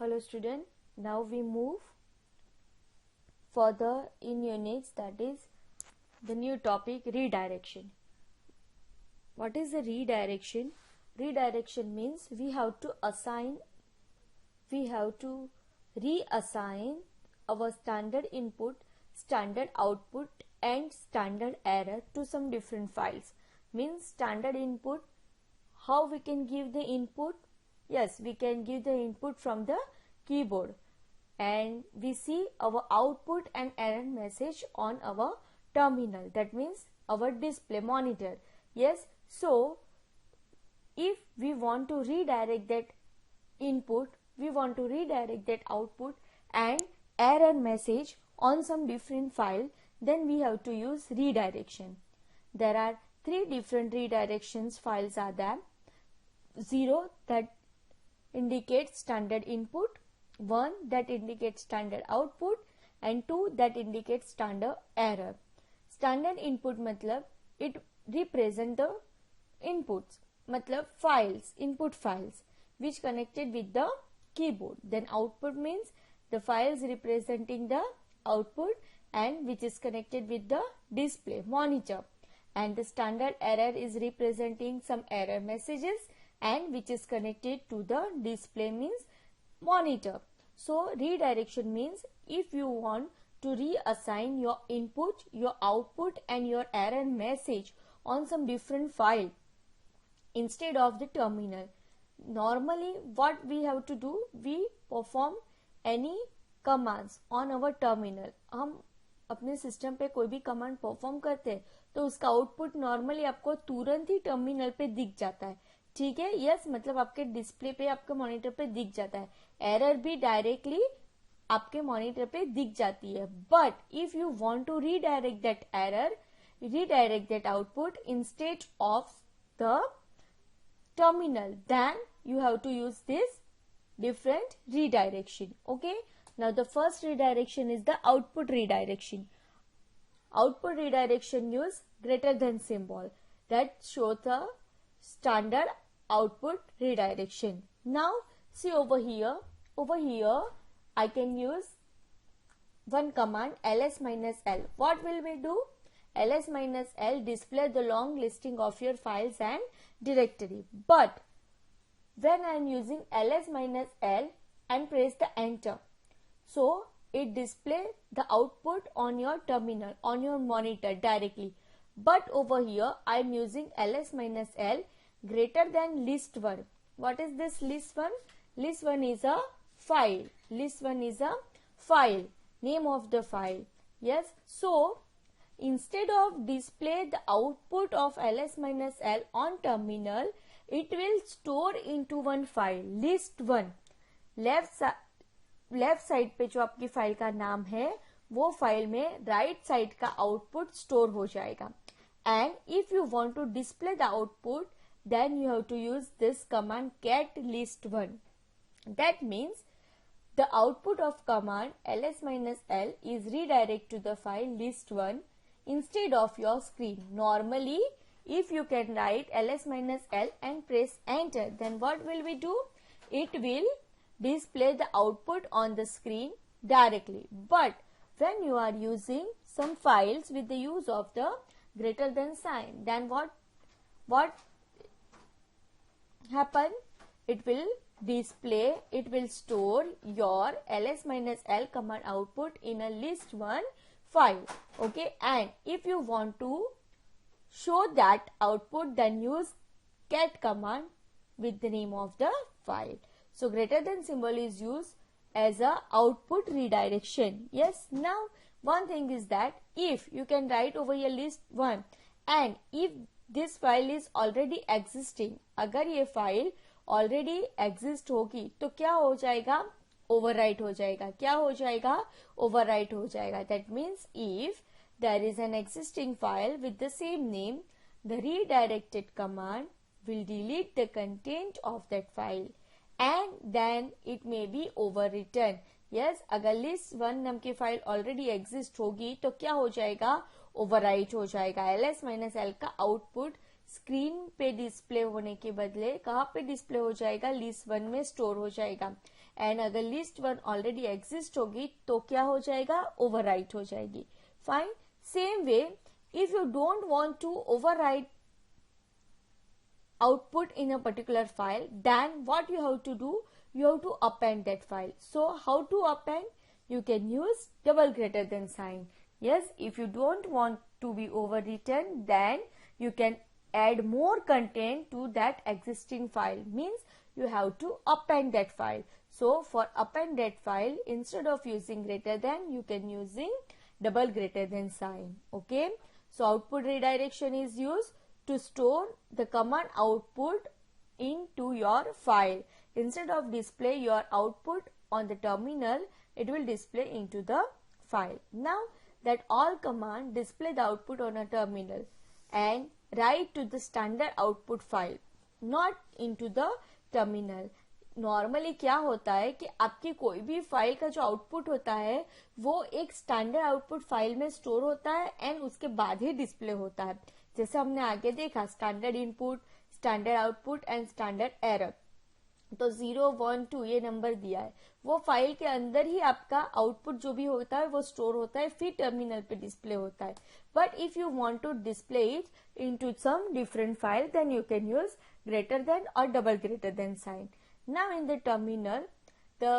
Hello student, now we move further in units, that is the new topic redirection. What is the redirection? Redirection means we have to reassign our standard input, standard output and standard error to some different files. Means standard input, how we can give the input? Yes, we can give the input from the keyboard and we see our output and error message on our terminal, that means our display monitor. Yes, so if we want to redirect that input, we want to redirect that output and error message on some different file, then we have to use redirection. There are three different redirections files are there. 0 that indicates standard input, 1 that indicates standard output and 2 that indicates standard error. Standard input मतलब it represent the inputs, मतलब files, input files which connected with the keyboard. Then output means the files representing the output and which is connected with the display monitor. And the standard error is representing some error messages and which is connected to the display means monitor. So redirection means if you want to reassign your input, your output and your error message on some different file instead of the terminal. Normally what we have to do, we perform any commands on our terminal. हम अपने system पे कोई भी command perform करते हैं तो उसका output normally आपको तुरंत ही टर्मिनल पे दिख जाता है. ठीक है, यस, मतलब आपके डिस्प्ले पे, आपके मॉनिटर पे दिख जाता है. एरर भी डायरेक्टली आपके मॉनिटर पे दिख जाती है. But if you want to redirect that error, redirect that output instead of the terminal, then you have to use this different redirection. Okay, now the first redirection is the output redirection. Output redirection use greater than symbol that shows the standard output redirection. Now see over here I can use one command ls minus l. What will we do? ls minus l display the long listing of your files and directory. But when I am using ls minus l and press the enter, so it display the output on your terminal, on your monitor directly. But over here I am using ls minus l greater than list1. What is this list1? List1 is a file. List1 is a file, name of the file. Yes, so instead of display the output of ls minus l on terminal, it will store into one file, list1. Left side पे जो आपकी file का नाम है वो file में right side का output store हो जाएगा. And if you want to display the output, then you have to use this command get list1. That means the output of command ls minus l is redirected to the file list1 instead of your screen. Normally if you can write ls minus l and press enter, then what will we do? It will display the output on the screen directly. But when you are using some files with the use of the greater than sign, then what happen? It will display, it will store your ls minus l command output in a list1 file. Okay, and if you want to show that output, then use get command with the name of the file. So greater than symbol is used as a output redirection. Yes, now one thing is that if you can write over your list1 and if this file is already existing, अगर ये file already exist होगी तो क्या हो जाएगा? Overwrite हो जाएगा. क्या हो जाएगा? ओवरराइट हो जाएगा. That means if there is an existing file with the same name, the redirected command will delete the content of that file and then it may be overwritten. Yes, अगर list1 नाम की file already exist होगी तो क्या हो जाएगा? Overwrite हो जाएगा. ls minus l का आउटपुट स्क्रीन पे डिस्प्ले होने के बदले कहाँ पे डिस्प्ले हो जाएगा? list1 में स्टोर हो जाएगा. एंड अगर लिस्ट 1 ऑलरेडी एग्जिस्ट होगी तो क्या हो जाएगा, ओवरराइट हो जाएगी. Fine. Same way if you don't want to overwrite output in a particular file, then what you have to do, you have to append that file. So how to append? You can use double greater than sign. Yes, if you don't want to be overwritten, then you can add more content to that existing file, means you have to append that file. So for append that file, instead of using greater than, you can using double greater than sign. Okay. So output redirection is used to store the command output into your file. Instead of display your output on the terminal, it will display into the file. Now that all command display the output on a terminal and write to the standard output file, not into the terminal. Normally क्या होता है कि आपकी कोई भी file का जो output होता है वो एक स्टैंडर्ड आउटपुट फाइल में स्टोर होता है एंड उसके बाद ही डिस्प्ले होता है. जैसे हमने आगे देखा standard input, standard output and standard error. तो 0, 1, 2 ये नंबर दिया है, वो फाइल के अंदर ही आपका आउटपुट जो भी होता है वो स्टोर होता है, फिर टर्मिनल पे डिस्प्ले होता है. But if you want to display it into some different file, then you can use greater than और double greater than sign. Now in the terminal, the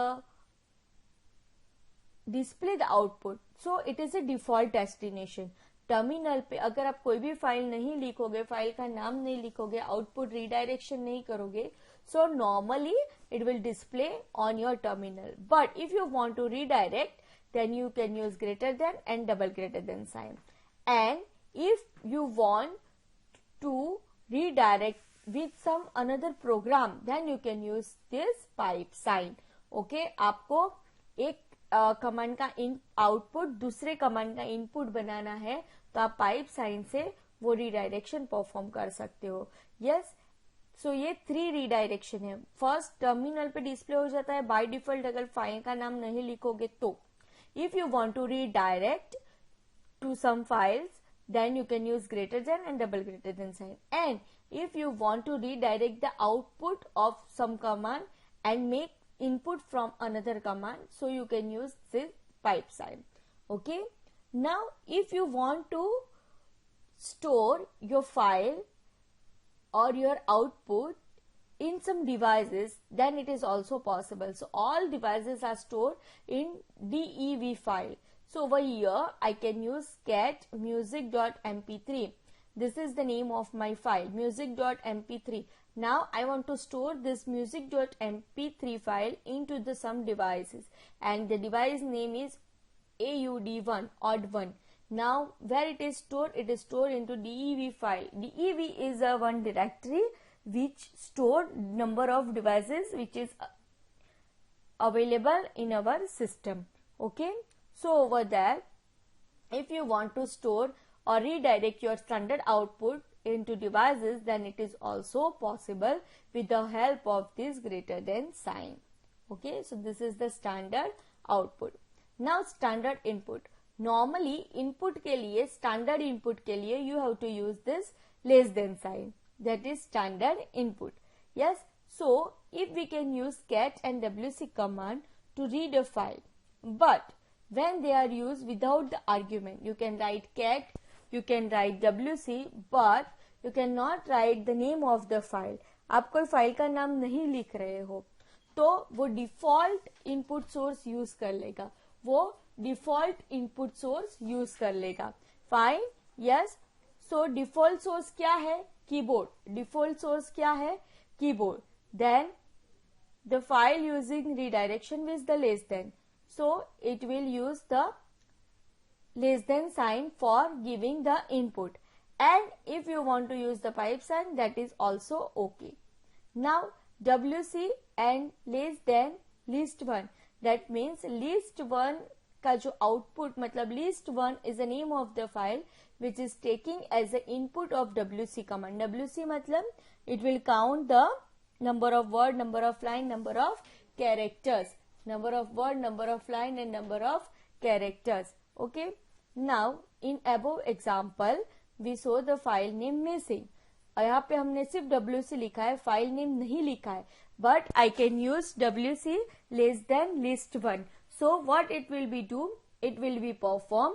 display the output. So it is a default destination. Terminal पे अगर आप कोई भी file नहीं लिखोगे, file का नाम नहीं लिखोगे, आउटपुट रीडायरेक्शन नहीं करोगे, so normally it will display on your terminal. But if you want to redirect, then you can use greater than and double greater than sign. And if you want to redirect with some another program, then you can use this pipe sign. Okay, आपको एक command का output दूसरे command का input बनाना है तो आप pipe sign से वो रीडायरेक्शन परफॉर्म कर सकते हो. यस, सो ये 3 रीडायरेक्शन है. फर्स्ट, टर्मिनल पे डिस्प्ले हो जाता है बाय डिफॉल्ट अगर फाइल का नाम नहीं लिखोगे तो. If you want to redirect to some files, then you can use greater than and double greater than sign. And if you want to redirect the output of some command and make input from another command, so you can use this pipe sign. Okay. Now if you want to store your file or your output in some devices, then it is also possible. So all devices are stored in DEV file. So over here I can use cat music.mp3. This is the name of my file, music.mp3. Now I want to store this music.mp3 file into the some devices, and the device name is AUD1, odd one. Now where it is stored? It is stored into DEV file. DEV is a one directory which store number of devices which is available in our system. Okay. So over there, if you want to store or redirect your standard output into devices, then it is also possible with the help of this greater than sign. Okay, so this is the standard output. Now standard input. Normally input के लिए, standard input के लिए you have to use this less than sign. That is standard input. Yes, so if we can use cat and wc command to read a file, but when they are used without the argument, you can write cat, you can write wc, but you cannot write the name of the file. आप कोई file का नाम नहीं लिख रहे हो तो वो डिफॉल्ट इनपुट सोर्स यूज कर लेगा, वो डिफॉल्ट इनपुट सोर्स यूज कर लेगा. Fine. Yes, so default source क्या है? कीबोर्ड. डिफॉल्ट सोर्स क्या है? Keyboard. Then the file using redirection with the less than. So it will use the less than sign for giving the input, and if you want to use the pipe sign, that is also okay. Now wc and less than list 1, that means list 1 का जो output, मतलब list 1 is the name of the file which is taking as the input of wc command. wc मतलब it will count the number of word, number of line, number of characters. Number of word, number of line and number of characters. Okay. Now in above example we saw the file name missing. यहाँ पे हमने सिर्फ wc लिखा है, file name नहीं लिखा है, but I can use WC less than list1. So what it will be do? It will be perform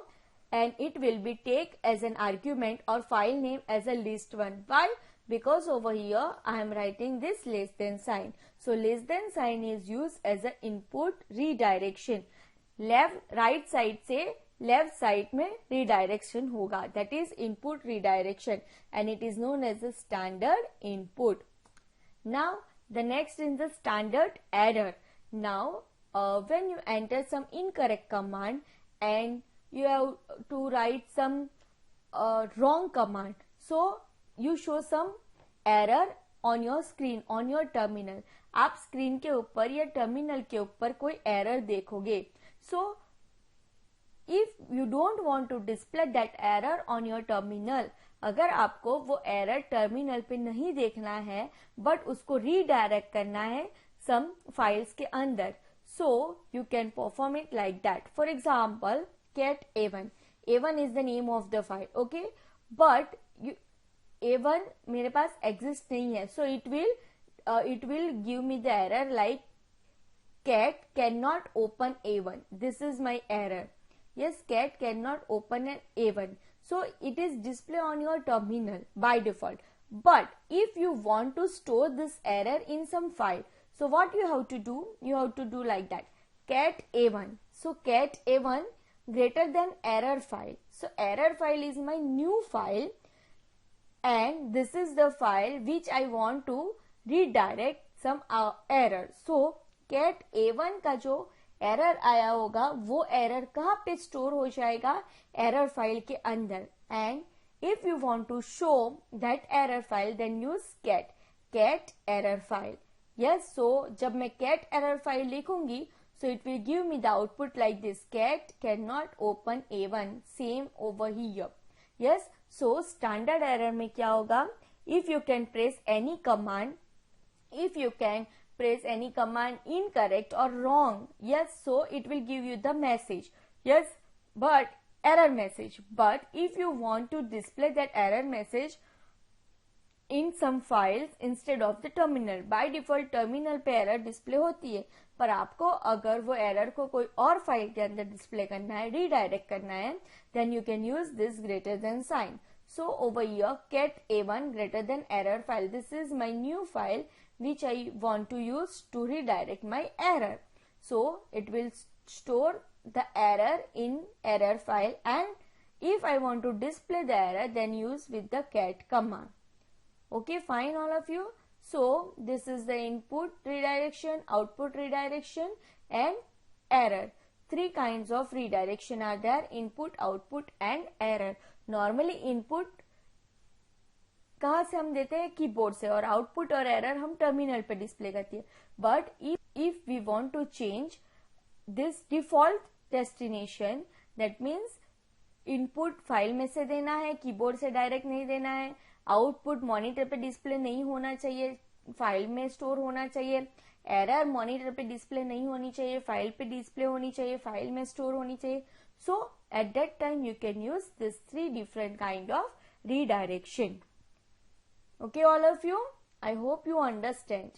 and it will be take as an argument or file name as a list1. Why? Because over here I am writing this less than sign. So less than sign is used as an input redirection. Right side से left side में redirection होगा, that is input redirection and it is known as a standard input. Now the next is the standard error. Now when you enter some incorrect command and you have to write some wrong command, so you show some error on your screen, on your terminal. आप screen के ऊपर या terminal के ऊपर कोई error देखोगे. So if you don't want to display that error on your terminal, अगर आपको वो एरर टर्मिनल पे नहीं देखना है बट उसको रीडायरेक्ट करना है some files के अंदर, so you can perform it like that. For example, cat a1. a1 is the name of the file, okay? But a1 मेरे पास exist नहीं है, so it will give me the error like cat cannot open a1. This is my error. Yes, cat cannot open an a1. So it is display on your terminal by default. But if you want to store this error in some file, so what you have to do? You have to do like that. Cat a1. So cat a1 greater than error file. So error file is my new file and this is the file which I want to redirect some error. So cat a1 का जो error आया होगा वो error कहाँ पे store हो जाएगा? Error file के अंदर. And if you want to show that error file then use cat error file. Yes, so जब मैं कैट एरर फाइल लिखूंगी so it will give me the output like this, cat can not open a1, same over here. Yes, so standard error में क्या होगा? If you can press any command, if you can press any command incorrect or wrong, yes, so it will give you the message, yes, but error message. But if you want to display that error message in some files instead of the terminal, by default terminal पे error display होती है, पर आपको अगर वो error को कोई और फाइल के अंदर display करना है, redirect करना है, then you can use this greater than sign. So over here cat a1 greater than error file, this is my new file which I want to use to redirect my error. So it will store the error in error file, and if I want to display the error then use with the cat command. Okay, fine all of you. So this is the input redirection, output redirection and error. Three kinds of redirection are there: input, output and error. Normally input कहाँ से हम देते हैं? Keyboard से, और output और error हम terminal पे डिस्प्ले करती है. But if we want to change this default destination, that means input file में से देना है, कीबोर्ड से डायरेक्ट नहीं देना है, आउटपुट मॉनिटर पे डिस्प्ले नहीं होना चाहिए, फाइल में स्टोर होना चाहिए, एरर मॉनिटर पे डिस्प्ले नहीं होनी चाहिए, फाइल पे डिस्प्ले होनी चाहिए, फाइल में स्टोर होनी चाहिए. So at that time you can use this 3 different kind of redirection. Okay, all of you, I hope you understand.